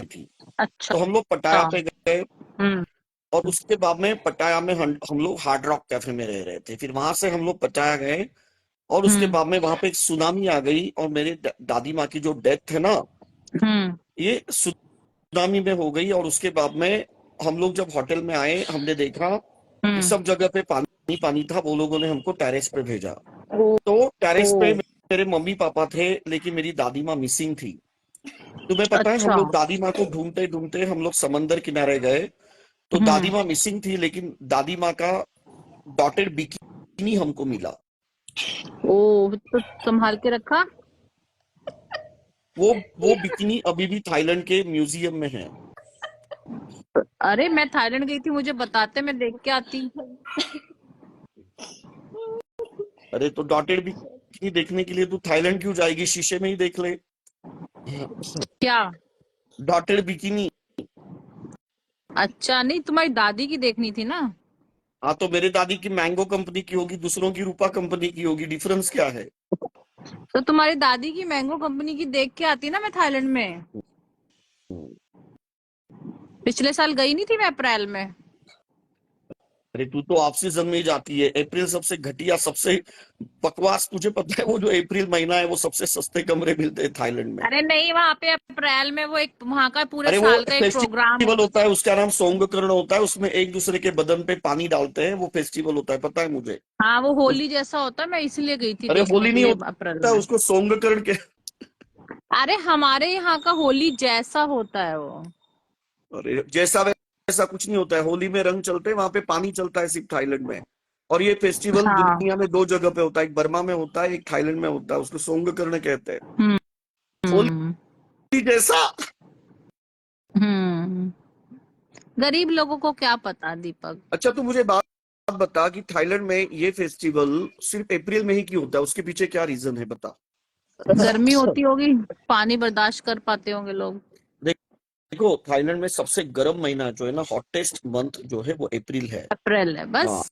थी। अच्छा। तो हम लोग पटाया पे गए, हम्म। और उसके बाद में पटाया में हम लोग हार्ड रॉक कैफे में रह रहे थे। फिर वहां से हम लोग पटाया गए, और उसके हम्म। बाद में वहां पे एक सुनामी आ गई, और मेरे दादी माँ की जो डेथ है ना, हम्म। ये सुनामी में हो गई। और उसके बाद में हम लोग जब होटल में आए, हमने देखा कि हम्म। सब जगह पे पानी पानी था। वो लोगों ने हमको टेरेस पे भेजा। ओ। तो टेरेस पे ओ। मेरे मम्मी पापा थे, लेकिन मेरी दादी माँ मिसिंग थी। तुम्हें पता है, हम अच्छा। लोग दादी माँ को ढूंढते ढूंढते हम लोग समंदर किनारे गए। तो दादी हम्म। माँ मिसिंग थी, लेकिन दादी माँ का डॉटेड बिकिनी हमको मिला। ओ, तो संभाल के रखा। वो बिकिनी अभी भी थाईलैंड के म्यूजियम में है। अरे मैं थाईलैंड गई थी, मुझे बताते, मैं देख के आती। अरे तो डॉटेड बिकिनी देखने के लिए तू थाईलैंड क्यों जाएगी? शीशे में ही देख ले। क्या? Dotted bikini. अच्छा, नहीं तुम्हारी दादी की देखनी थी ना। हाँ, तो मेरे दादी की मैंगो कंपनी की होगी, दूसरों की रूपा कंपनी की होगी, डिफरेंस क्या है? तो तुम्हारी दादी की मैंगो कंपनी की देख के आती ना मैं थाईलैंड में। पिछले साल गई नहीं थी मैं अप्रैल में। अरे तू तो ऑफ सीजन में ही जाती है। अप्रैल सबसे घटिया, सबसे बकवास। तुझे पता है वो जो अप्रैल महीना है, वो सबसे सस्ते कमरे मिलते हैं थाईलैंड में। अरे नहीं, वहां पे अप्रैल में वो एक वहां का पूरे अरे वो साल का एक प्रोग्राम फेस्टिवल होता है, उसका नाम सोंगकर्ण होता है। उसमें एक दूसरे के बदन पे पानी डालते हैं, वो फेस्टिवल होता है, पता है मुझे। हाँ, वो उस, होली जैसा होता है, मैं इसलिए गई थी अरे देखने होली के नहीं लिए अप्रैल होता है, में। उसको सोंगकर्ण के। अरे हमारे यहाँ का होली जैसा होता है वो। अरे जैसा वैसा कुछ नहीं होता है। होली में रंग चलते हैं, वहां पे पानी चलता है सिर्फ थाईलैंड में। और ये फेस्टिवल हाँ। दुनिया में दो जगह पे होता है, एक बर्मा में होता है, एक थाईलैंड में होता है। उसको सोंगकर्ण कहते हैं। हम्म। होली हम्म। जैसा। हम्म। गरीब लोगों को क्या पता दीपक। अच्छा, तू मुझे बात बता कि थाईलैंड में ये फेस्टिवल सिर्फ अप्रैल में ही क्यों होता है? उसके पीछे क्या रीजन है, बता। गर्मी होती होगी, पानी बर्दाश्त कर पाते होंगे लोग। देखो, थाईलैंड में सबसे गर्म महीना जो है ना, हॉटेस्ट मंथ जो है, वो अप्रैल है। अप्रैल है बस। हाँ,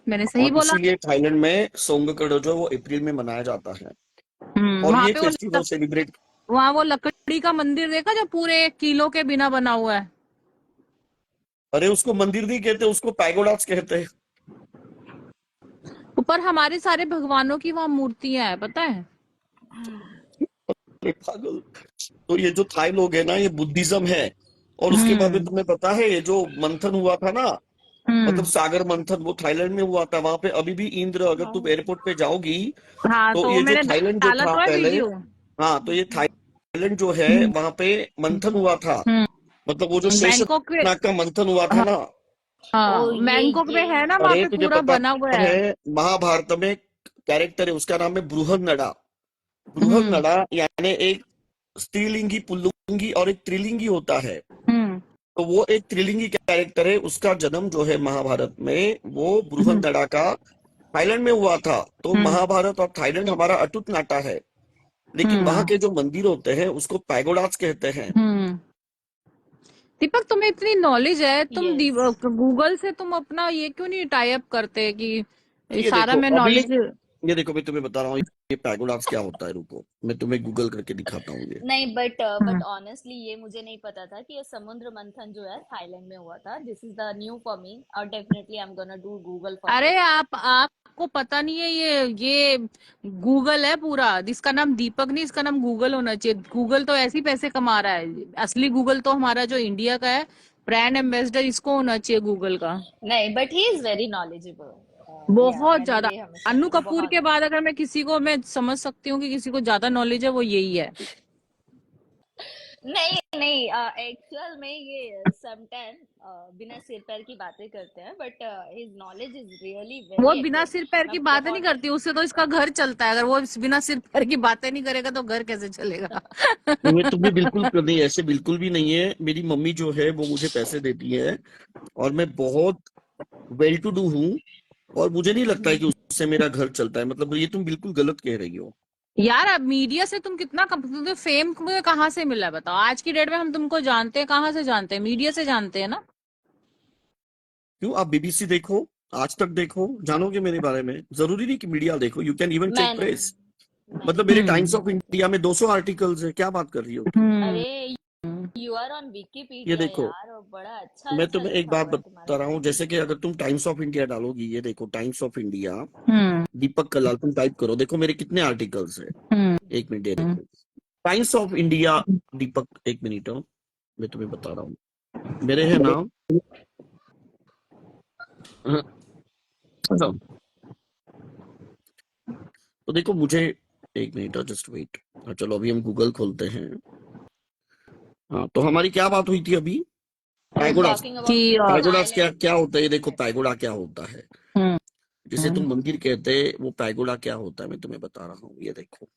मैंने सही और बोला। इसीलिए थाईलैंड में सोंगकर्ण जो है वो अप्रैल में मनाया जाता है। और वहां ये पे फेस्टिवल सेलिब्रेट। वहां वो लकड़ी का मंदिर देखा जो पूरे 1 किलो के बिना बना हुआ है। अरे उसको मंदिर नहीं कहते, उसको पैगोडास कहते हैं। ऊपर हमारे सारे भगवानों की वहां मूर्तियां हैं, पता है। अरे पागल। तो ये जो थाई लोग है ना, ये बुद्धिज्म है। और उसके बाद में हम्म। तुम्हें पता है, ये जो मंथन हुआ था ना, मतलब हम्म। सागर मंथन, वो थाईलैंड में हुआ था। वहां पे अभी भी इंद्र, अगर तुम एयरपोर्ट पे जाओगी, हाँ, तो तो ये जो मैंने थाईलैंड जो डाला था तो है पहले, वीडियो। हाँ, तो ये थाईलैंड जो है, हम्म। वहां पे मंथन हुआ था। हम्म। मतलब वो जो बैंकॉक में। शेषनाग का मंथन हुआ था हाँ। ना। हाँ, बैंकॉक में है ना, वहां अरे पे तुझे पूरा पता बना हुआ है। है, महाभारत में कैरेक्टर है, उसका नाम है बृहन्नड़ा। हम्म। बृहन्नड़ा यानी एक स्त्रीलिंगी, पुल्लिंगी और एक त्रिलिंगी होता है। हम्म। तो वो एक त्रिलिंगी कैरेक्टर है। उसका जन्म जो है महाभारत में, वो हम्म। बृहन्नड़ा का थाईलैंड में हुआ था। तो हम्म। महाभारत और थाईलैंड हमारा अटूट नाता है। लेकिन वहां हम्म। के जो मंदिर होते हैं, उसको पैगोडास कहते हैं। हम्म। दीपक, तुम्हें इतनी नॉलेज है, तुम यस। गूगल से तुम अपना ये क्यों नहीं टाई अप करते कि ये ये सारा देखो मैं अभी, नॉलेज। ये देखो मैं तुम्हें बता रहा हूँ, ये पैगोडास क्या होता है। रुको, मैं तुम्हें गूगल करके दिखाता हूँ ये। नहीं, बट हम्म। ऑनेस्टली ये मुझे नहीं पता था कि ये समुद्र मंथन जो है थाईलैंड में हुआ था। This is the new for me, और definitely I am gonna do Google for अरे दिस। आपको पता नहीं है, ये गूगल है पूरा। इसका नाम दीपक नहीं, इसका नाम गूगल होना चाहिए। गूगल तो ऐसे ही पैसे कमा रहा है। असली गूगल तो हमारा जो इंडिया का है, ब्रांड एम्बेसडर, इसको होना चाहिए गूगल का। नहीं, but he is very knowledgeable. या बहुत मैंने ज्यादा। ये हमेशा अनु कपूर बहुत के ज्यादा। बाद अगर मैं किसी को मैं समझ सकती हूँ कि किसी को ज्यादा नॉलेज है, वो यही है। नहीं नहीं, एक्चुअल में ये समटाइम बिना सिर पैर की बातें करते हैं, but his knowledge is really वो वेरी बिना एक्यूरेट। सिर पैर की मैं बातें नहीं बहुत करती, उससे तो इसका घर चलता है। अगर वो बिना सिर पैर की बातें नहीं करेगा तो घर कैसे चलेगा। तुम्हें बिल्कुल नहीं, ऐसे बिल्कुल भी नहीं है। मेरी मम्मी जो है वो मुझे पैसे देती है, और मैं बहुत वेल टू डू हूँ। और मुझे नहीं लगता है कि उससे मेरा घर चलता है। मतलब ये तुम बिल्कुल गलत कह रही हो। यार, अब मीडिया से तुम कितना तुमको फेम तुम्हें कहाँ से मिला है बताओ। आज की डेट में हम तुमको जानते हैं, कहाँ से जानते हैं? मीडिया से जानते हैं ना। क्यों? आप बीबीसी देखो, आज तक देखो, जानोगे मेरे बारे में। जरूरी नहीं कि मीडिया देखो, यू कैन इवन चेक मैं नहीं प्रेस। मैं मतलब नहीं मेरे हम्म। टाइम्स ऑफ इंडिया में 200 आर्टिकल्स है। क्या बात कर रही हो तुम? हम्म। अरे यू आर ऑन ये विकिपीडिया देखो, यार, और बड़ा अच्छा मैं अच्छा तुम्हें एक लिखा बात हुआ है बता तुम्हारे रहा हूँ, में। जैसे कि अगर तुम टाइम्स ऑफ इंडिया डालोगी, ये देखो टाइम्स ऑफ इंडिया, हम्म दीपक कलाल, तुम टाइप करो, देखो मेरे कितने आर्टिकल्स है। हम्म एक मिनट, ये देखो टाइम्स ऑफ इंडिया दीपक, एक मिनट हो, मैं तुम्हें बता रहा हूँ, मेरे है ना। तो देखो मुझे, एक मिनट, जस्ट वेट। चलो अभी हम गूगल खोलते हैं। हाँ, तो हमारी क्या बात हुई थी अभी? पैगोडास। टॉकिंग कि अबाउट पैगोडास क्या थाईलैंड। क्या होता है, ये देखो पैगोडा क्या होता है। हम्म जिसे तुम मंदिर कहते हैं, वो पैगोडा क्या होता है, मैं तुम्हें बता रहा हूँ, ये देखो।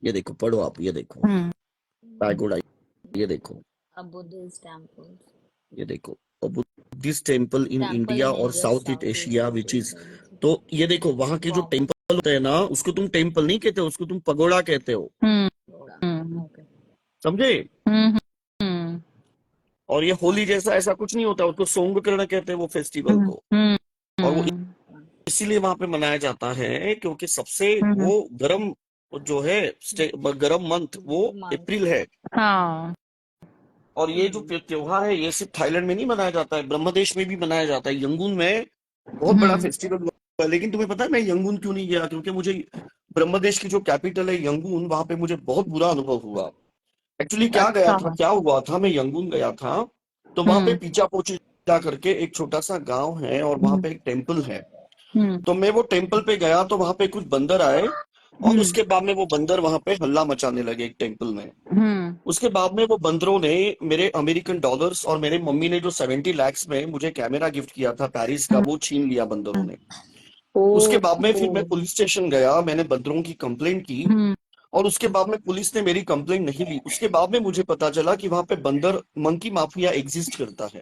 ये देखो, पढ़ो आप, ये देखो पैगोडा, ये देखो, A Buddhist temple. ये देखो, Buddhist temple in Temple India in और India, south east Southeast Asia which is. Asia. Which is- तो ये देखो, वहां के जो Wow. टेम्पल होते हैं ना, उसको तुम टेम्पल नहीं कहते हो, उसको तुम पगोड़ा कहते हो, Okay. समझे? हम्म और ये होली जैसा ऐसा कुछ नहीं होता, उसको सोंगकर्ण कहते हैं वो फेस्टिवल को। और वो इसीलिए वहां पे मनाया जाता है क्योंकि सबसे वो गर्म जो है, गर्म मंथ वो Month. अप्रैल है। हाँ और ये जो त्योहार है, ये सिर्फ थाईलैंड में नहीं मनाया जाता है, ब्रह्मदेश में भी मनाया जाता है। यंगून में बहुत बड़ा फेस्टिवल हुआ है। लेकिन तुम्हें पता है मैं यंगून क्यों नहीं गया? क्योंकि मुझे ब्रह्मदेश की जो कैपिटल है यंगून, वहां पे मुझे बहुत बुरा अनुभव हुआ। एक्चुअली अच्छा क्या हुआ था, मैं यंगून गया था, तो वहां पे पीचा पोची करके एक छोटा सा गांव है, और वहां पे एक टेम्पल है। तो मैं वो टेम्पल पे गया, तो वहां पे कुछ बंदर आए, और उसके बाद में वो बंदर वहां पे हल्ला मचाने लगे एक टेम्पल में। उसके बाद में वो बंदरों ने मेरे अमेरिकन डॉलर्स और मेरे मम्मी ने जो 70 लाख में मुझे कैमरा गिफ्ट किया था पेरिस का, वो छीन लिया बंदरों ने। उसके बाद में फिर मैं पुलिस स्टेशन गया, मैंने बंदरों की कंप्लेंट की, और उसके बाद में पुलिस ने मेरी कंप्लेंट नहीं ली। उसके बाद में मुझे पता चला कि वहां पे बंदर मंकी माफिया एग्जिस्ट करता है।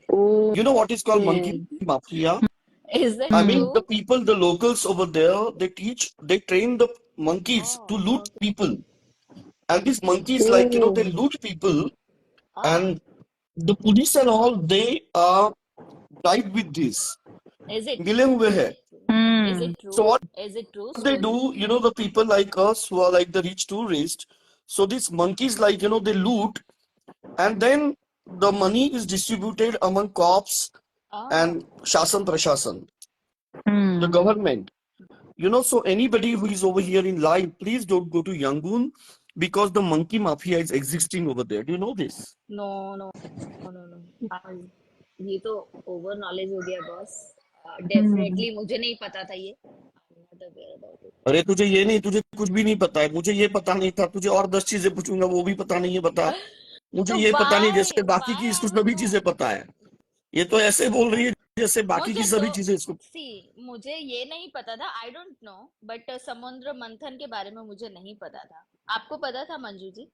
You know what is called monkey mafia? Is it I mean, the true? people, the locals over there, they train the monkeys to Oh, loot okay. people. And these monkeys, like, they loot people, Ah, and the police and all, they are tied with this. is it मिले हुए हैं. is it So true? what Is it true they story? do, the people like us who are like the rich tourists, so these monkeys, like, they loot, and then the money is distributed among cops Ah, and Shasan Prashasan, the government. So anybody who is over here in live, please don't go to Yangon, because the monkey mafia is existing over there. Do you know this? no, no, no, no, no. ये तो over knowledge हो गया boss. Definitely मुझे नहीं पता था ये। I'm not aware about it. अरे तुझे कुछ भी नहीं पता है, मुझे ये पता नहीं था, तुझे और 10 चीजें पूछूंगा वो भी पता नहीं है, बता। मुझे तो ये पता नहीं, why जैसे बाकी why की I इसको will सभी know? चीजें पता है। ये तो ऐसे बोल रही है जैसे बाकी की मुझे तो सभी चीजें इसको। सी मुझे ये नहीं पता था, आई डोंट नो, बट समुद्र मंथन के बारे में मुझे नहीं पता था। आपको पता था मंजू जी?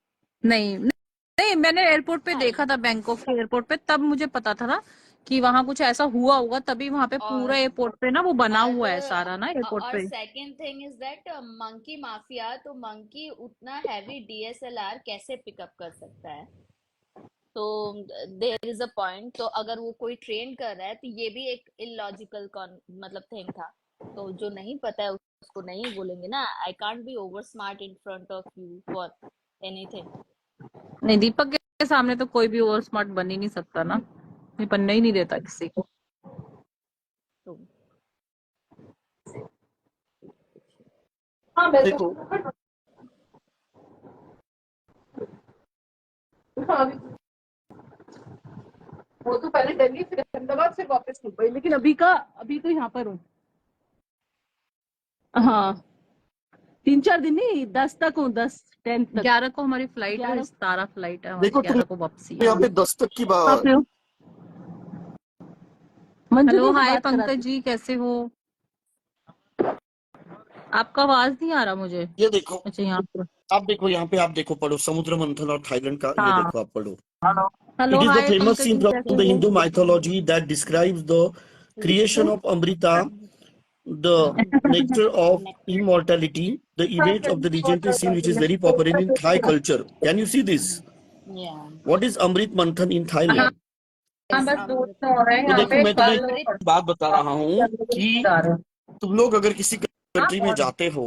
नहीं नहीं, मैंने एयरपोर्ट पे हाँ, देखा था, बैंकॉक के एयरपोर्ट पे, तब मुझे पता था कि वहां कुछ ऐसा हुआ होगा, तभी वहां पे पूरा और एयरपोर्ट पे ना वो बना हुआ है सारा ना एयरपोर्ट और पे। Second thing is that monkey mafia, तो मंकी उतना हैवी डीएसएलआर कैसे पिकअप कर सकता है? तो देयर इज अ पॉइंट, तो अगर वो कोई ट्रेन कर रहा है तो ये भी एक इलॉजिकल मतलब थिंग था। तो जो नहीं पता है उसको नहीं बोलेंगे ना। I can't be over smart in front of you for anything. नहीं, दीपक के सामने तो कोई भी ओवर स्मार्ट बन ही नहीं सकता ना, ये बनने ही नहीं देता किसी को। तो हाँ देखो, वो तो पहले दिल्ली फिर अहमदाबाद से वापस मुंबई, लेकिन अभी तो यहाँ पर हूँ। हाँ 3-4 दिन नहीं, 10 तक हूँ, 10 तक। 11 को हमारी फ्लाइट है, 17 फ्लाइट है हमारी, देखो तुम 11 को वापसी है। यहाँ पे 10 तक की बात। हेलो हाय पंकज जी, कैसे हो? आपका आवाज नहीं आ रहा मुझे। ये देखो, अच्छा यहाँ पर, आप देखो, पढ़ो समुद्र मंथन और थाईलैंड का, ये हाँ। देखो आप पढ़ो। Hello It is the hi famous Pankaj scene ji, from कैसे the हो? Hindu mythology that describes the creation of Amrita, the nectar of immortality. The image of the legendary scene, which is very popular in Thai culture. Can you see this? या What is Amrit Manthan in हाँ Thailand? बस दोस्त हो रहे हैं तो यहाँ देखो, पे मैं तुम्हें कल। अमृत एक बात बता रहा हूँ कि तुम लोग अगर किसी कंट्री में जाते हो,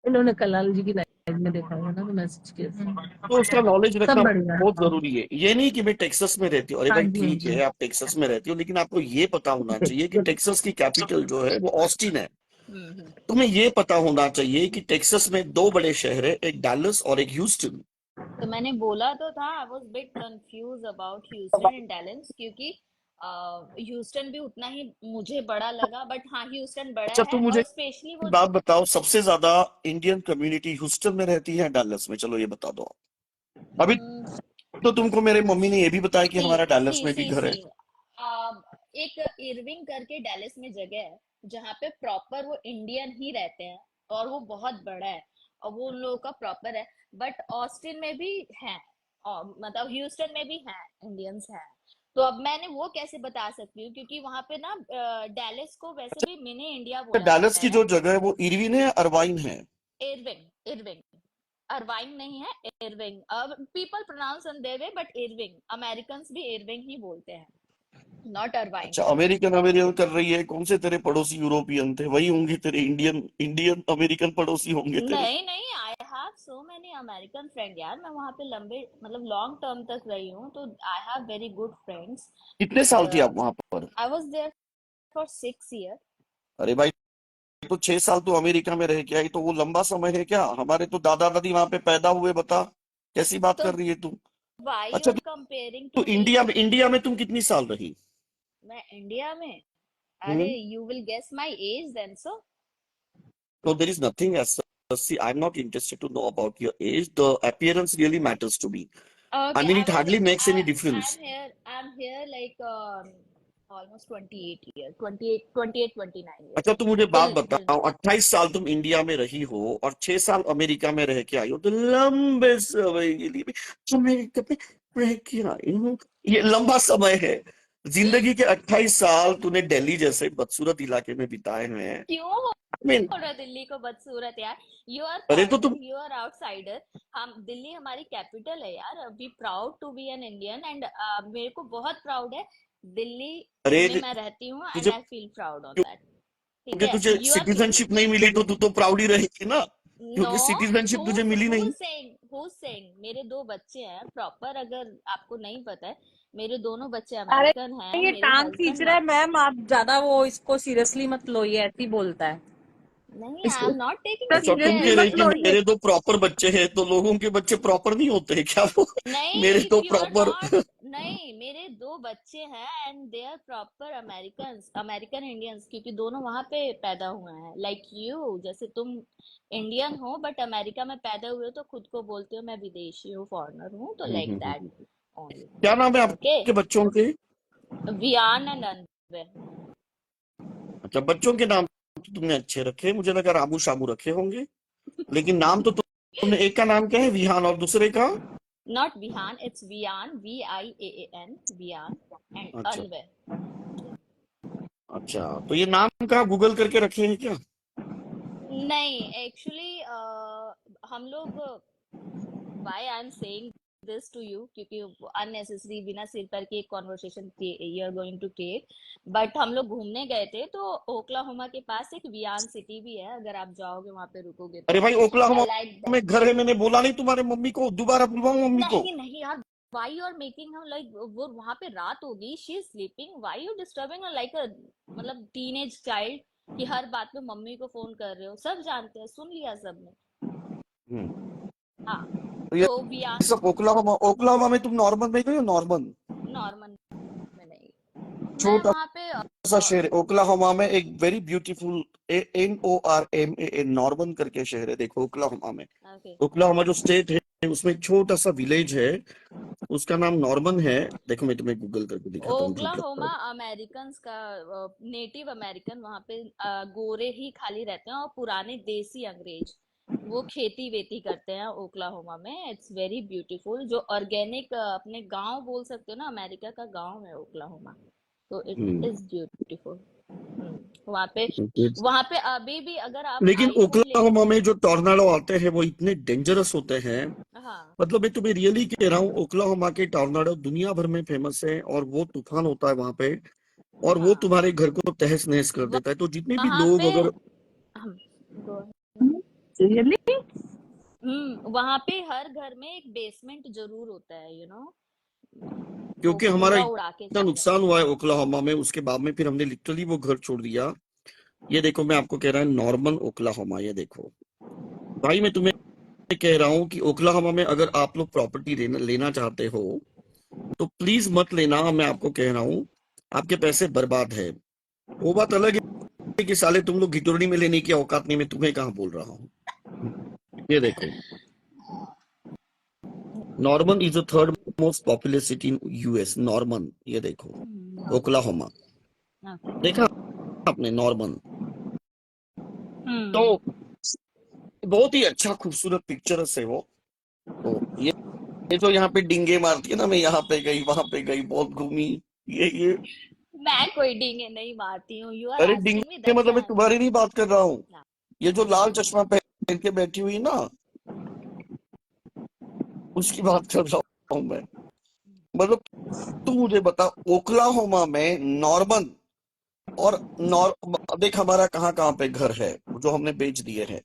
इन्होंने कलाल जी की लाइव में देखा होगा ना, तो मैसेज किया था। तो उसका नॉलेज सब रखना बढ़िया बहुत है। जरूरी है। ये नहीं कि मैं टेक्सास में रहती हूँ, अरे हाँ भाई जी, हाँ ठीक जी। है आप टेक्सास में रहती हो, लेकिन आपको ये पता होना चाहिए कि टेक्सास की कैपिटल जो है वो ऑस्टिन है। हम्म। तुम्हें ये पता होना चाहिए कि टेक्सास में दो बड़े शहर है, एक डैलस और एक ह्यूस्टन। तो मैंने बोला तो था, I was bit confuse about Houston and Dallas, क्योंकि ह्यूस्टन भी उतना ही मुझे बड़ा लगा, बट हाँ ह्यूस्टन बड़ा अच्छा है, तुम और मुझे स्पेशली एक वो बात बताओ, सबसे ज्यादा इंडियन कम्युनिटी ह्यूस्टन में रहती है डैलस में, चलो ये बता दो। अभी तो तुमको मेरे मम्मी ने ये भी बताया कि सी हमारा डैलस सी में भी सी घर सी है। एक इरविंग करके डैलस में जगह है, जहाँ पे प्रॉपर वो इंडियन ही रहते हैं, और वो बहुत बड़ा है, और वो उन लोगों का प्रॉपर है। बट ऑस्टिन में भी है, और मतलब ह्यूस्टन में भी है, इंडियंस हैं। तो अब मैंने वो कैसे बता सकती हूँ, क्योंकि वहां पे ना डैलस को वैसे भी मिनी इंडिया बोला डैलस जाता की है। जो जगह है वो इरविन है या अरवाइन है? इरविंग, इरविंग, अरवाइन नहीं है, इरविंग। अब people pronounce on their way, but Irving, Americans भी इरविंग ही बोलते हैं, नॉट अरवाइन। अच्छा, अमेरिकन अमेरिकन कर रही है, कौन से तेरे पड़ोसी यूरोपियन थे? वही होंगे तेरे इंडियन इंडियन अमेरिकन पड़ोसी होंगे तेरे। नहीं नहीं, I have so many American friend यार, मैं वहां पे लंबे मतलब लॉन्ग टर्म तक रही हूँ, तो I have very good friends. कितने साल थी आप वहां पर? I was there for 6 year. अरे भाई, तो 6 साल तो अमेरिका में रह के आई, तो वो लंबा समय है क्या? हमारे तो दादा दादी वहां पे पैदा हुए, बता कैसी बात तो कर रही है तू। व्हाई यू अच्छा आर कंपेयरिंग तो टू मी? इंडिया में तुम कितनी साल रही? मैं इंडिया में, अरे hmm. You will guess my age then, so No, there is nothing as such. See, I'm not interested to know about your age. The appearance really matters to me. I okay, mean, it hardly makes any difference. I'm here like almost 28 years, 28, 28, 29 years. अच्छा, तुम मुझे बात till बताओ, 28 साल तुम India में रही हो और 6 साल अमेरिका में रह के आई हो, तो लंबे समय के लिए भी अमेरिका में रह के आई हूँ, ये लंबा समय है। जिंदगी के 28 साल तूने दिल्ली जैसे बदसूरत इलाके में बिताए हैं। क्यों I mean, बोल रहा है दिल्ली को बदसूरत यार? यू आर अरे तो फॉरेनर, तुम, यू आर आउटसाइडर। हम, दिल्ली हमारी कैपिटल है यार, be proud to be an Indian, and मेरे को बहुत प्राउड है दिल्ली अरे में मैं रहती हूँ, एंड तुझे, I feel proud on that. ठीक क्योंकि है, तुझे यू आर सिटीजनशिप नहीं मिली तो तू तो प्राउड ही रहेगी ना, नो, क्योंकि सिटीजनशिप तुझे मिली नहीं। हु सेइंग मेरे 2 बच्चे हैं प्रॉपर, अगर आपको नहीं पता है, मेरे दोनों बच्चे अरे अमेरिकन हैं, ये मेरे टांग खींच हस्बैंड रहा है मैम, आप ज्यादा वो इसको सीरियसली मत लो, ये ऐसे ही बोलता है। नहीं, आई इसको एम नॉट टेकिंग अच्छा, तुम सीरियसली कह रहे मत कि सीरियस। लो ये। मेरे दो प्रॉपर बच्चे हैं, तो लोगों के बच्चे प्रॉपर नहीं होते हैं क्या वो? मेरे नहीं, तो if you are proper. Not, नहीं, मेरे 2 बच्चे हैं and they are proper American, American Indians, क्योंकि दोनों वहां पे पैदा हुए हैं, लाइक यू, जैसे तुम इंडियन हो बट अमेरिका में पैदा हुए हो, तो खुद को बोलते हो मैं विदेशी हूँ, फॉरेनर हूँ, तो लाइक दैट ओनली। क्या नाम है ओके, आपके बच्चों के? वियान एंड अनवर। अच्छा, बच्चों के नाम तो तुमने अच्छे रखे, मुझे लगा रामू शामू रखे होंगे, लेकिन नाम तो तुमने, एक का नाम क्या है विहान और दूसरे का? Not Vihaan, it's Viaan, VIAAN, Viaan, and अच्छा। अनवर। अच्छा, तो ये नाम का गूगल करके रखे हैं क्या? नहीं, एक्चुअली हम लोग, why I am saying this to you, क्योंकि अननेसेसरी बिना सिर पैर की एक conversation you are going to create. But हम लोग घूमने गए थे, तो ओक्लाहोमा के पास एक वियान सिटी भी है, अगर आप जाओगे वहां पे रुकोगे अरे तो। भाई, ओक्लाहोमा आई लाइक में दैट। घर है, मैंने बोला नहीं तुम्हारे मम्मी को? दोबारा बुलवाऊं मम्मी को? नहीं नहीं यार, why you are making her like, वो वहां पे रात होगी, she is sleeping, why you disturbing her like a मतलब टीनेज चाइल्ड, कि हर बात पे मम्मी को फोन कर रहे हो? सब जानते हैं, सुन लिया सबने। हम्म। हाँ, तो ये तो वियान, सब ओक्लाहोमा, ओक्लाहोमा में तुम नॉर्मन में गए हो? नॉर्मन नॉर्मन में नहीं, मैं छोटा वहां पे सा शहर है ओक्लाहोमा में, एक वेरी ब्यूटीफुल NORMAN नॉर्मन करके शहर है, देखो ओक्लाहोमा में। ओके, ओक्लाहोमा जो स्टेट है उसमें एक छोटा सा विलेज है, उसका नाम नॉर्मन है। देखो मैं तुम्हें गूगल करके दिखाता हूँ, झूठ लगता ओक्लाहोमा है। अमेरिकन का, नेटिव अमेरिकन वहां पे गोरे ही खाली रहते हैं, और पुराने देसी अंग्रेज वो खेती वेती करते हैं ओक्लाहोमा में। इट्स वेरी ब्यूटीफुल, जो ऑर्गेनिक अपने गांव बोल सकते हो ना, अमेरिका का गांव है ओक्लाहोमा, तो इट हम्म। Is beautiful. वहां पे, It's- वहां पे अभी भी अगर आप लेकिन आईफोन ले, ओक्लाहोमा में जो टॉर्नाडो आते हैं वो इतने डेंजरस होते हैं। हाँ मतलब मैं तुम्हें रियली कह रहा हूँ, ओक्लाहोमा के टॉर्नाडो दुनिया भर में फेमस है, और वो तूफान होता है वहां पे, और वो हाँ, तुम्हारे घर को तहस नहस कर देता है। तो जितने भी वहां लोग पे अगर, हम, go ahead। Really? वहां पे हर घर में एक बेसमेंट जरूर होता है, यू नो, वो क्योंकि हमारा पूरा उड़ा के इतना चले नुकसान जाते हुआ है ओक्लाहोमा में, उसके बाद में फिर हमने लिटरली वो घर छोड़ दिया। ये देखो, मैं आपको कह रहा हूँ नॉर्मन ओक्लाहोमा, ये देखो भाई, मैं तुम्हें कह रहा हूँ कि ओक्लाहोमा में अगर आप लोग प्रॉपर्टी लेना चाहते हो तो प्लीज मत लेना। मैं आपको कह रहा हूँ आपके पैसे बर्बाद है। वो बात अलग है कि साले तुम लोग घितुरनी में लेने की औकात नहीं, मैं तुम्हें कहाँ बोल रहा हूँ। ये देखो, Norman is the third most populous city in US, Norman, ये देखो हैं। Oklahoma, okay. देखा आपने नॉर्मन? तो हम्म। बहुत ही अच्छा खूबसूरत पिक्चर्स है वो। तो ये जो यहाँ पे डिंगे मारती है ना, मैं यहाँ पे गई वहां पे गई, बहुत घूमी, ये मैं कोई डींगे नहीं मारती हूँ, यू आर अरे आस्किंग मी डिंगे दैट्स मतलब मैं तुम्हारी नहीं बात कर रहा हूँ, yeah. ये जो लाल चश्मा पहन के बैठी हुई ना, उसकी बात कर रहा हूँ मैं। मतलब तू मुझे बता, ओक्लाहोमा में नॉर्मन और देख हमारा कहाँ कहाँ पे घर है जो हमने बेच दिए हैं।